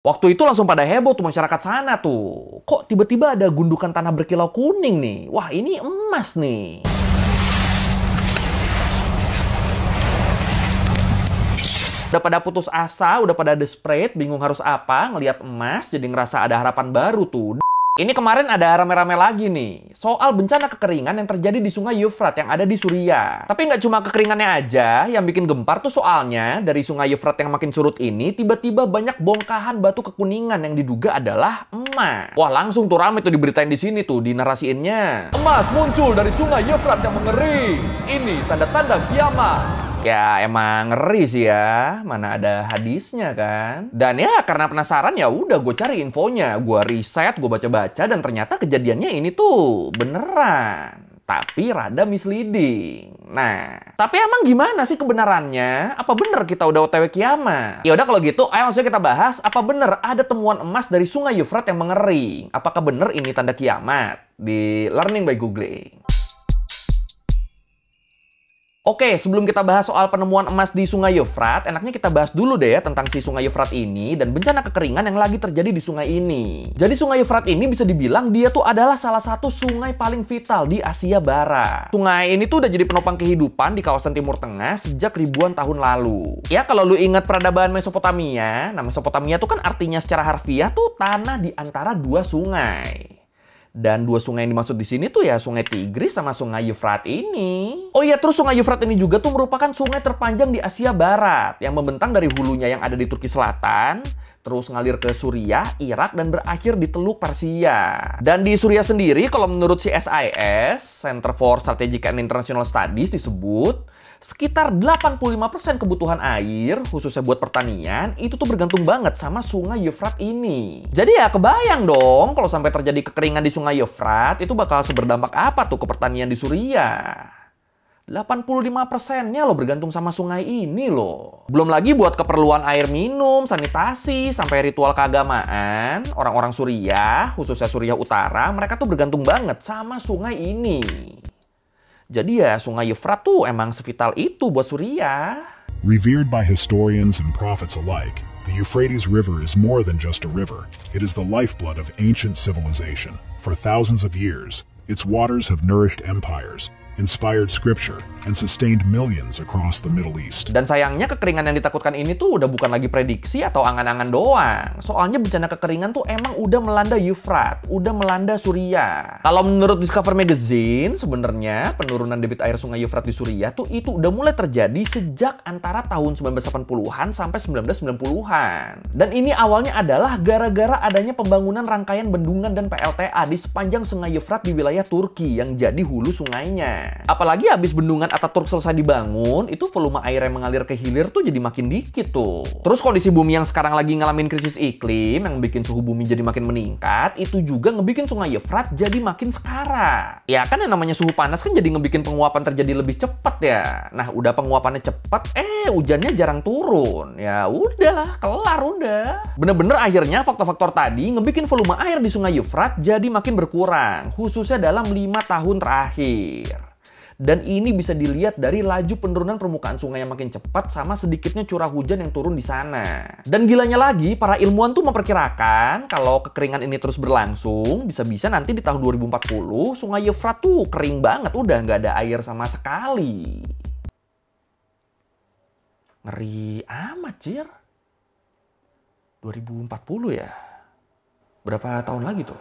Waktu itu langsung pada heboh tuh masyarakat sana tuh. Kok tiba-tiba ada gundukan tanah berkilau kuning nih? Wah, ini emas nih. Udah pada putus asa, udah pada desperate, bingung harus apa, ngelihat emas, jadi ngerasa ada harapan baru tuh. Ini kemarin ada rame-rame lagi nih, soal bencana kekeringan yang terjadi di Sungai Eufrat yang ada di Suriah. Tapi nggak cuma kekeringannya aja yang bikin gempar tuh, soalnya dari Sungai Eufrat yang makin surut ini, tiba-tiba banyak bongkahan batu kekuningan yang diduga adalah emas. Wah, langsung tuh rame tuh diberitain di sini tuh, dinarasiinnya. Emas muncul dari Sungai Eufrat yang mengering. Ini tanda-tanda kiamat. Ya emang ngeri sih ya, mana ada hadisnya kan. Dan ya karena penasaran ya udah gue cari infonya, gue riset, gue baca-baca, dan ternyata kejadiannya ini tuh beneran. Tapi rada misleading. Nah, tapi emang gimana sih kebenarannya? Apa bener kita udah OTW kiamat? Ya udah kalau gitu, ayo langsung kita bahas. Apa bener ada temuan emas dari Sungai Eufrat yang mengering? Apakah bener ini tanda kiamat? Di Learning by Googling. Oke, sebelum kita bahas soal penemuan emas di Sungai Eufrat, enaknya kita bahas dulu deh ya tentang si Sungai Eufrat ini dan bencana kekeringan yang lagi terjadi di sungai ini. Jadi Sungai Eufrat ini bisa dibilang dia tuh adalah salah satu sungai paling vital di Asia Barat. Sungai ini tuh udah jadi penopang kehidupan di kawasan Timur Tengah sejak ribuan tahun lalu. Ya kalau lu ingat peradaban Mesopotamia, nah Mesopotamia tuh kan artinya secara harfiah tuh tanah di antara dua sungai. Dan dua sungai yang dimaksud di sini tuh ya Sungai Tigris sama Sungai Eufrat ini. Oh iya, terus Sungai Eufrat ini juga tuh merupakan sungai terpanjang di Asia Barat yang membentang dari hulunya yang ada di Turki Selatan, terus ngalir ke Suriah, Irak, dan berakhir di Teluk Persia. Dan di Suriah sendiri, kalau menurut CSIS, Center for Strategic and International Studies, disebut sekitar 85% kebutuhan air, khususnya buat pertanian, itu tuh bergantung banget sama Sungai Eufrat ini. Jadi ya kebayang dong, kalau sampai terjadi kekeringan di Sungai Eufrat, itu bakal seberdampak apa tuh ke pertanian di Suriah. 85%-nya loh bergantung sama sungai ini loh. Belum lagi buat keperluan air minum, sanitasi, sampai ritual keagamaan. Orang-orang Suriah, khususnya Suriah Utara, mereka tuh bergantung banget sama sungai ini. Jadi ya Sungai Eufrat tuh emang sevital itu buat Suriah. Revered by historians and prophets alike, the Euphrates River is more than just a river. It is the lifeblood of ancient civilization. For thousands of years, its waters have nourished empires, inspired scripture, and sustained millions across the Middle East. Dan sayangnya kekeringan yang ditakutkan ini tuh udah bukan lagi prediksi atau angan-angan doang. Soalnya bencana kekeringan tuh emang udah melanda Eufrat, udah melanda Suriah. Kalau menurut Discover Magazine, sebenarnya penurunan debit air Sungai Eufrat di Suriah tuh itu udah mulai terjadi sejak antara tahun 1980-an sampai 1990-an. Dan ini awalnya adalah gara-gara adanya pembangunan rangkaian bendungan dan PLTA di sepanjang Sungai Eufrat di wilayah Turki yang jadi hulu sungainya. Apalagi habis bendungan Ataturk selesai dibangun, itu volume air yang mengalir ke hilir tuh jadi makin dikit tuh. Terus kondisi bumi yang sekarang lagi ngalamin krisis iklim, yang bikin suhu bumi jadi makin meningkat, itu juga ngebikin Sungai Eufrat jadi makin sekarat. Ya kan yang namanya suhu panas kan jadi ngebikin penguapan terjadi lebih cepat ya. Nah udah penguapannya cepat, hujannya jarang turun. Ya udahlah, kelar udah. Bener-bener akhirnya faktor-faktor tadi ngebikin volume air di Sungai Eufrat jadi makin berkurang, khususnya dalam 5 tahun terakhir. Dan ini bisa dilihat dari laju penurunan permukaan sungai yang makin cepat sama sedikitnya curah hujan yang turun di sana. Dan gilanya lagi, para ilmuwan tuh memperkirakan kalau kekeringan ini terus berlangsung, bisa-bisa nanti di tahun 2040 Sungai Eufrat tuh kering banget, udah nggak ada air sama sekali. Ngeri amat, Cir. 2040 ya? Berapa tahun lagi tuh?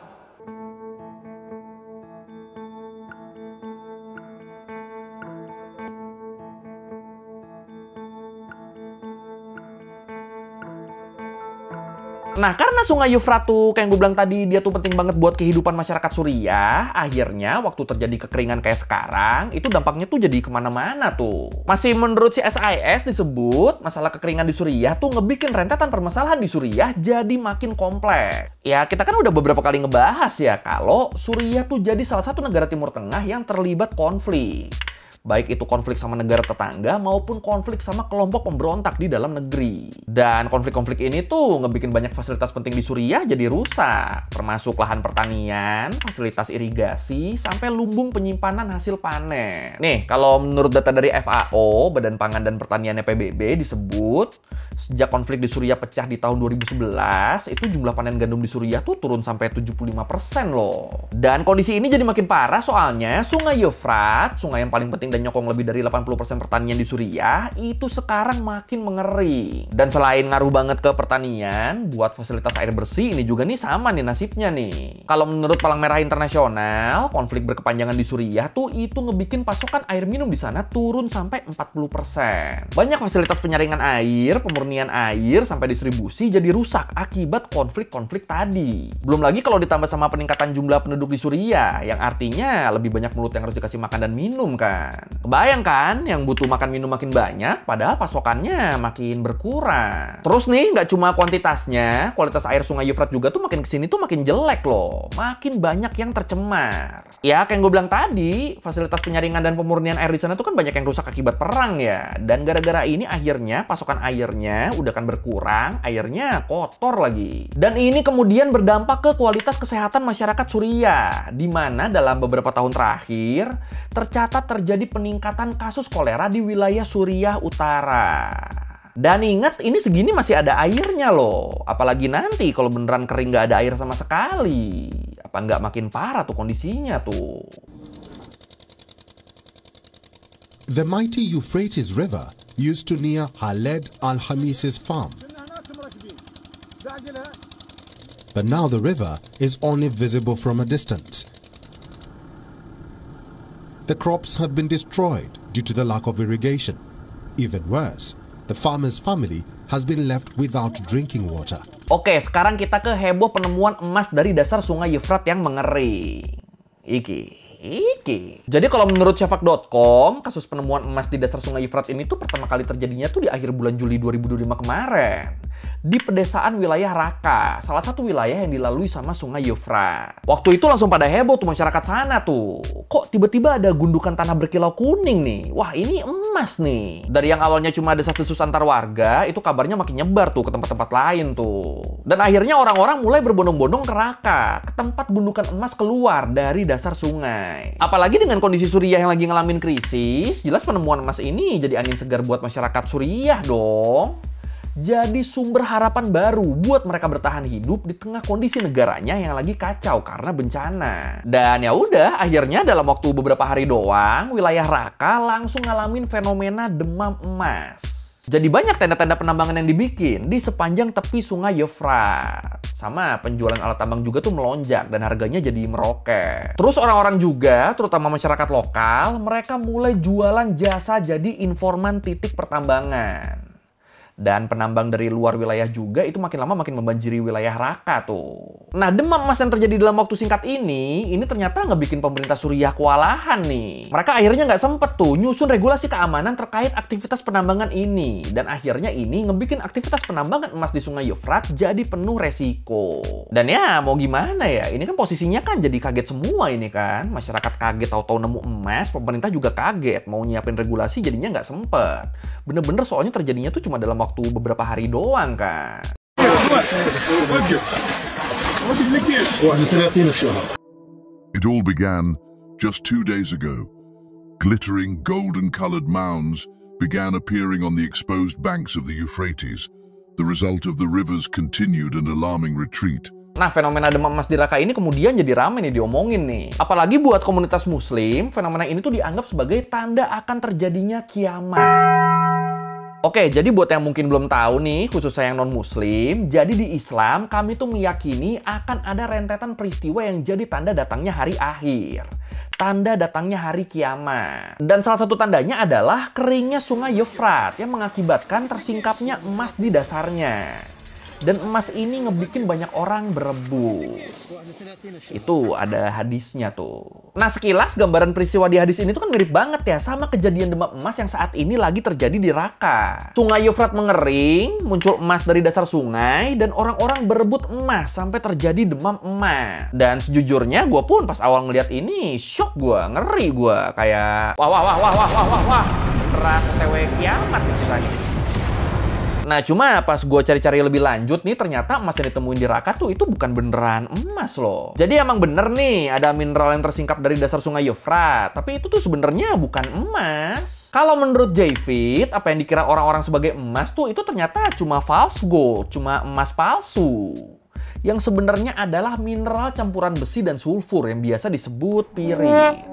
Nah, karena Sungai Eufrat tuh, kayak yang gue bilang tadi, dia tuh penting banget buat kehidupan masyarakat Suriah, akhirnya waktu terjadi kekeringan kayak sekarang, itu dampaknya tuh jadi kemana-mana tuh. Masih menurut CSIS disebut, masalah kekeringan di Suriah tuh ngebikin rentetan permasalahan di Suriah jadi makin kompleks. Ya, kita kan udah beberapa kali ngebahas ya, kalau Suriah tuh jadi salah satu negara Timur Tengah yang terlibat konflik. Baik itu konflik sama negara tetangga maupun konflik sama kelompok pemberontak di dalam negeri. Dan konflik-konflik ini tuh ngebikin banyak fasilitas penting di Suriah jadi rusak. Termasuk lahan pertanian, fasilitas irigasi, sampai lumbung penyimpanan hasil panen. Nih, kalau menurut data dari FAO, Badan Pangan dan Pertaniannya PBB, disebut Sejak konflik di Suriah pecah di tahun 2011, itu jumlah panen gandum di Suriah tuh turun sampai 75% loh. Dan kondisi ini jadi makin parah soalnya Sungai Euphrates, sungai yang paling penting dan nyokong lebih dari 80% pertanian di Suriah, itu sekarang makin mengering. Dan selain ngaruh banget ke pertanian, buat fasilitas air bersih ini juga nih sama nih nasibnya nih. Kalau menurut Palang Merah Internasional, konflik berkepanjangan di Suriah tuh itu ngebikin pasokan air minum di sana turun sampai 40%. Banyak fasilitas penyaringan air, pemurnian air, sampai distribusi jadi rusak akibat konflik-konflik tadi. Belum lagi kalau ditambah sama peningkatan jumlah penduduk di Suriah, yang artinya lebih banyak mulut yang harus dikasih makan dan minum kan. Kebayang kan, yang butuh makan minum makin banyak, padahal pasokannya makin berkurang. Terus nih, nggak cuma kuantitasnya, kualitas air Sungai Euphrates juga tuh makin kesini tuh makin jelek loh. Makin banyak yang tercemar. Ya, kayak gue bilang tadi, fasilitas penyaringan dan pemurnian air di sana tuh kan banyak yang rusak akibat perang ya. Dan gara-gara ini akhirnya pasokan airnya udah kan berkurang, airnya kotor lagi. Dan ini kemudian berdampak ke kualitas kesehatan masyarakat Suriah, di mana dalam beberapa tahun terakhir tercatat terjadi peningkatan kasus kolera di wilayah Suriah Utara. Dan ingat, ini segini masih ada airnya loh. Apalagi nanti kalau beneran kering nggak ada air sama sekali. Apa nggak makin parah tuh kondisinya tuh. The mighty Euphrates River used to near Khaled Al-Hamis's farm. But now the river is only visible from a distance. The crops have been destroyed due to the lack of irrigation. Even worse, the farmer's family has been left without drinking water. Oke, sekarang kita ke heboh penemuan emas dari dasar Sungai Euphrates yang mengering. Iki. Jadi kalau menurut Shafak.com, kasus penemuan emas di dasar Sungai Euphrates ini tuh pertama kali terjadinya tuh di akhir bulan Juli 2025 kemarin. Di pedesaan wilayah Raqqa, salah satu wilayah yang dilalui sama Sungai Euphrates. Waktu itu langsung pada heboh tuh masyarakat sana tuh. Kok tiba-tiba ada gundukan tanah berkilau kuning nih? Wah, ini emas nih. Dari yang awalnya cuma ada desas-desus antar warga, itu kabarnya makin nyebar tuh ke tempat-tempat lain tuh. Dan akhirnya orang-orang mulai berbondong-bondong ke Raqqa, ke tempat gundukan emas keluar dari dasar sungai. Apalagi dengan kondisi Suriah yang lagi ngalamin krisis, jelas penemuan emas ini jadi angin segar buat masyarakat Suriah dong. Jadi sumber harapan baru buat mereka bertahan hidup di tengah kondisi negaranya yang lagi kacau karena bencana. Dan ya udah, akhirnya dalam waktu beberapa hari doang, wilayah Raqqa langsung ngalamin fenomena demam emas. Jadi banyak tenda-tenda penambangan yang dibikin di sepanjang tepi Sungai Euphrates. Sama penjualan alat tambang juga tuh melonjak dan harganya jadi meroket. Terus orang-orang juga, terutama masyarakat lokal, mereka mulai jualan jasa jadi informan titik pertambangan. Dan penambang dari luar wilayah juga itu makin lama makin membanjiri wilayah Raqqa tuh. Nah, demam emas yang terjadi dalam waktu singkat ini ternyata nggak bikin pemerintah Suriah kewalahan nih. Mereka akhirnya nggak sempet tuh nyusun regulasi keamanan terkait aktivitas penambangan ini. Dan akhirnya ini ngebikin aktivitas penambangan emas di Sungai Euphrates jadi penuh resiko. Dan ya, mau gimana ya, ini kan posisinya kan jadi kaget semua ini kan. Masyarakat kaget tahu-tahu nemu emas, pemerintah juga kaget. Mau nyiapin regulasi jadinya nggak sempet. Bener-bener soalnya terjadinya tuh cuma dalam waktu beberapa hari doang kan. It all began just 2 days ago. Glittering golden-colored mounds began appearing on the exposed banks of the Euphrates, the result of the river's continued and alarming retreat. Nah, fenomena demam emas di Raqqa ini kemudian jadi ramai nih diomongin nih. Apalagi buat komunitas muslim, fenomena ini tuh dianggap sebagai tanda akan terjadinya kiamat. Oke, jadi buat yang mungkin belum tahu nih, khususnya yang non-muslim, jadi di Islam kami tuh meyakini akan ada rentetan peristiwa yang jadi tanda datangnya hari akhir. Tanda datangnya hari kiamat. Dan salah satu tandanya adalah keringnya Sungai Euphrates yang mengakibatkan tersingkapnya emas di dasarnya. Dan emas ini ngebikin banyak orang berebut. Itu ada hadisnya tuh. Nah, sekilas gambaran peristiwa di hadis ini tuh kan mirip banget ya sama kejadian demam emas yang saat ini lagi terjadi di Raqqa. Sungai Euphrates mengering, muncul emas dari dasar sungai, dan orang-orang berebut emas sampai terjadi demam emas. Dan sejujurnya gue pun pas awal ngeliat ini, shock gue, ngeri gue. Kayak, wah. Beneran OTW kiamat nih ceritanya. Nah, cuma pas gue cari-cari lebih lanjut nih, ternyata emas yang ditemuin di Raqqa tuh itu bukan beneran emas loh. Jadi emang bener nih, ada mineral yang tersingkap dari dasar sungai Euphrates, tapi itu tuh sebenarnya bukan emas. Kalau menurut Javid, apa yang dikira orang-orang sebagai emas tuh itu ternyata cuma false gold, cuma emas palsu. Yang sebenarnya adalah mineral campuran besi dan sulfur yang biasa disebut pirit.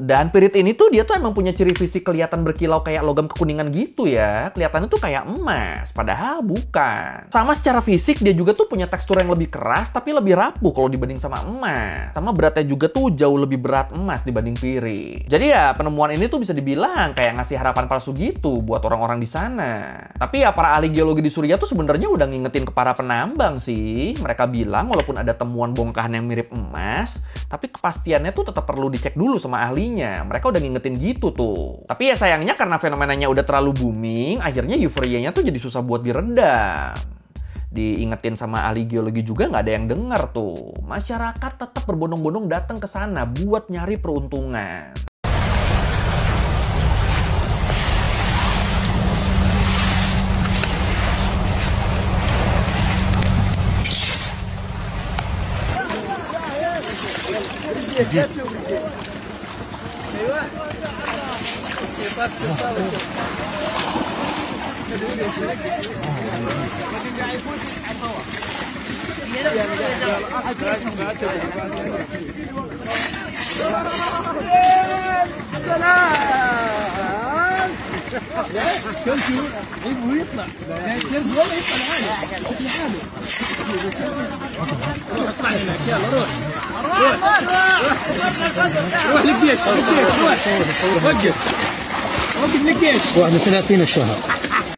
Dan pirit ini tuh dia tuh emang punya ciri fisik kelihatan berkilau kayak logam kekuningan gitu ya. Kelihatannya tuh kayak emas, padahal bukan. Sama secara fisik dia juga tuh punya tekstur yang lebih keras tapi lebih rapuh kalau dibanding sama emas. Sama beratnya juga tuh jauh lebih berat emas dibanding pirit. Jadi ya penemuan ini tuh bisa dibilang kayak ngasih harapan palsu gitu buat orang-orang di sana. Tapi ya para ahli geologi di Suriah tuh sebenarnya udah ngingetin ke para penambang sih. Mereka bilang walaupun ada temuan bongkahan yang mirip emas, tapi kepastiannya tuh tetap perlu dicek dulu sama ahlinya. Mereka udah ngingetin gitu tuh. Tapi ya sayangnya karena fenomenanya udah terlalu booming, akhirnya euforianya tuh jadi susah buat diredam. Diingetin sama ahli geologi juga nggak ada yang denger tuh. Masyarakat tetap berbondong-bondong datang ke sana buat nyari peruntungan.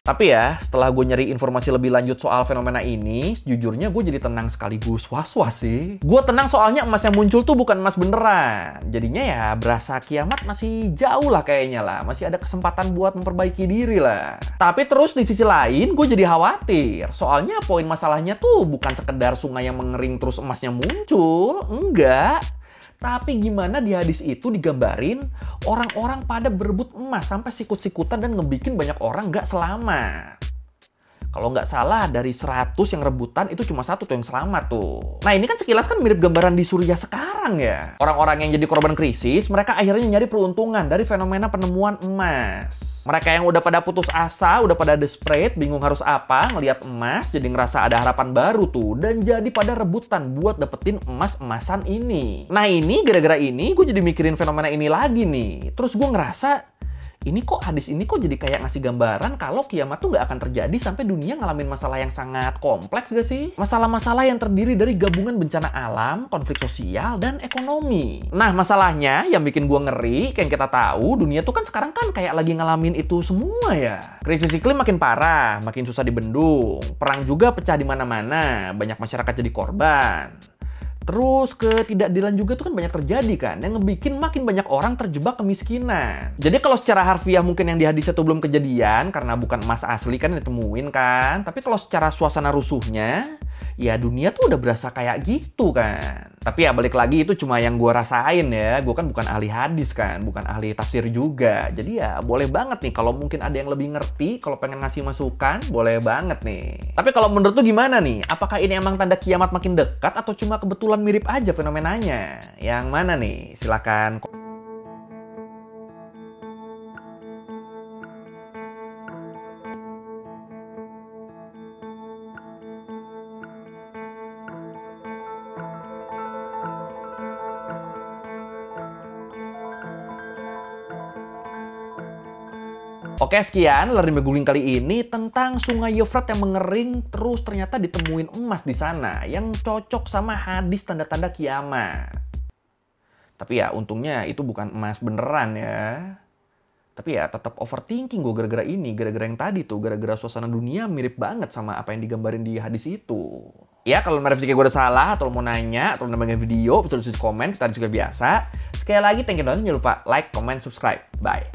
Tapi ya, setelah gue nyari informasi lebih lanjut soal fenomena ini, sejujurnya gue jadi tenang sekaligus was-was sih. Gue tenang soalnya emas yang muncul tuh bukan emas beneran. Jadinya ya berasa kiamat masih jauh lah kayaknya lah. Masih ada kesempatan buat memperbaiki diri lah. Tapi terus di sisi lain gue jadi khawatir. Soalnya poin masalahnya tuh bukan sekedar sungai yang mengering terus emasnya muncul. Enggak. Tapi gimana di hadis itu digambarin orang-orang pada berebut emas sampai sikut-sikutan dan ngebikin banyak orang nggak selamat. Kalau nggak salah dari 100 yang rebutan itu cuma 1 tuh yang selamat tuh. Nah ini kan sekilas kan mirip gambaran di Suriah sekarang ya. Orang-orang yang jadi korban krisis mereka akhirnya nyari peruntungan dari fenomena penemuan emas. Mereka yang udah pada putus asa, udah pada desperate, bingung harus apa, ngelihat emas jadi ngerasa ada harapan baru tuh. Dan jadi pada rebutan buat dapetin emas-emasan ini. Nah ini gara-gara ini gue jadi mikirin fenomena ini lagi nih. Terus gue ngerasa ini kok hadis ini kok jadi kayak ngasih gambaran kalau kiamat tuh nggak akan terjadi sampai dunia ngalamin masalah yang sangat kompleks gak sih? Masalah-masalah yang terdiri dari gabungan bencana alam, konflik sosial, dan ekonomi. Nah masalahnya yang bikin gua ngeri, kayak yang kita tahu dunia tuh kan sekarang kan kayak lagi ngalamin itu semua ya. Krisis iklim makin parah, makin susah dibendung. Perang juga pecah di mana-mana, banyak masyarakat jadi korban. Terus ketidakadilan juga tuh kan banyak terjadi kan, yang ngebikin makin banyak orang terjebak kemiskinan. Jadi kalau secara harfiah mungkin yang di hadis itu belum kejadian, karena bukan emas asli kan yang ditemuin kan. Tapi kalau secara suasana rusuhnya, ya dunia tuh udah berasa kayak gitu kan. Tapi ya balik lagi itu cuma yang gue rasain ya. Gue kan bukan ahli hadis kan, bukan ahli tafsir juga. Jadi ya boleh banget nih kalau mungkin ada yang lebih ngerti, kalau pengen ngasih masukan, boleh banget nih. Tapi kalau menurut lu gimana nih? Apakah ini emang tanda kiamat makin dekat atau cuma kebetulan mirip aja fenomenanya? Yang mana nih? Silakan. Oke, sekian Learning by Googling kali ini tentang sungai Euphrates yang mengering terus ternyata ditemuin emas di sana yang cocok sama hadis tanda-tanda kiamat. Tapi ya untungnya itu bukan emas beneran ya. Tapi ya tetap overthinking gue gara-gara ini, gara-gara yang tadi tuh, gara-gara suasana dunia mirip banget sama apa yang digambarin di hadis itu. Ya kalau merevisi kayak gue udah salah, atau mau nanya, atau nambahin video, bisa tulis di komen, tadi juga biasa. Sekali lagi, thank you banget, jangan lupa like, comment, subscribe. Bye.